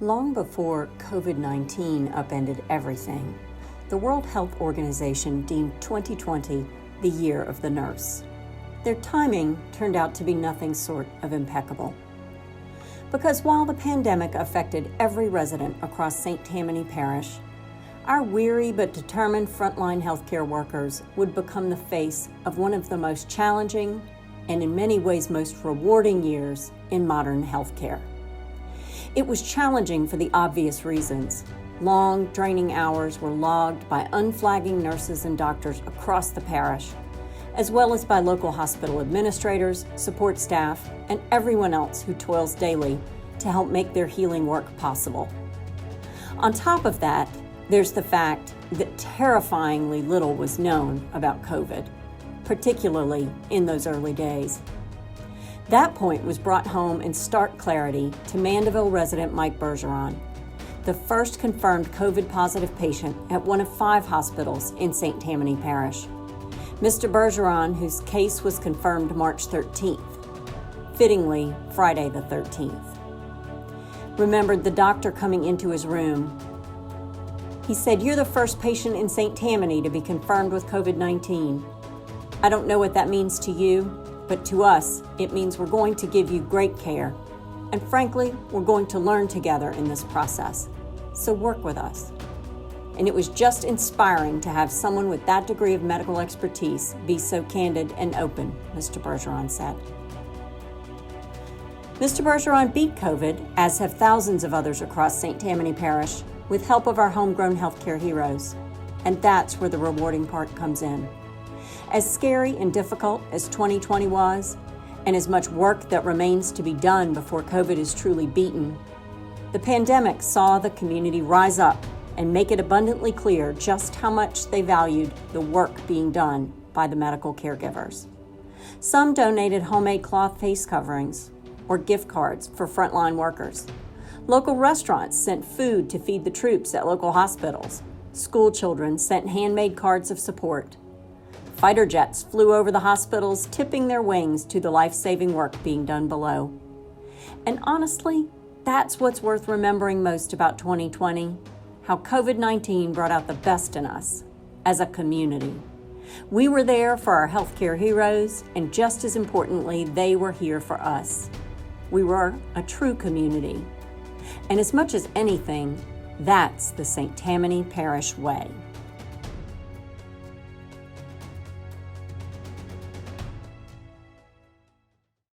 Long before COVID-19 upended everything, the World Health Organization deemed 2020 the year of the nurse. Their timing turned out to be nothing short of impeccable. Because while the pandemic affected every resident across St. Tammany Parish, our weary but determined frontline healthcare workers would become the face of one of the most challenging and in many ways most rewarding years in modern healthcare. It was challenging for the obvious reasons. Long, draining hours were logged by unflagging nurses and doctors across the parish, as well as by local hospital administrators, support staff, and everyone else who toils daily to help make their healing work possible. On top of that, there's the fact that terrifyingly little was known about COVID, particularly in those early days. That point was brought home in stark clarity to Mandeville resident Mike Bergeron, the first confirmed COVID-positive patient at one of 5 hospitals in St. Tammany Parish. Mr. Bergeron, whose case was confirmed March 13th, fittingly Friday the 13th, remembered the doctor coming into his room. He said, "You're the first patient in St. Tammany to be confirmed with COVID-19. I don't know what that means to you, but to us, it means we're going to give you great care. And frankly, we're going to learn together in this process. So work with us." And it was just inspiring to have someone with that degree of medical expertise be so candid and open, Mr. Bergeron said. Mr. Bergeron beat COVID, as have thousands of others across St. Tammany Parish, with help of our homegrown healthcare heroes. And that's where the rewarding part comes in. As scary and difficult as 2020 was, and as much work that remains to be done before COVID is truly beaten, the pandemic saw the community rise up and make it abundantly clear just how much they valued the work being done by the medical caregivers. Some donated homemade cloth face coverings or gift cards for frontline workers. Local restaurants sent food to feed the troops at local hospitals. School children sent handmade cards of support. Fighter jets flew over the hospitals, tipping their wings to the life-saving work being done below. And honestly, that's what's worth remembering most about 2020, how COVID-19 brought out the best in us as a community. We were there for our healthcare heroes, and just as importantly, they were here for us. We were a true community. And as much as anything, that's the St. Tammany Parish way.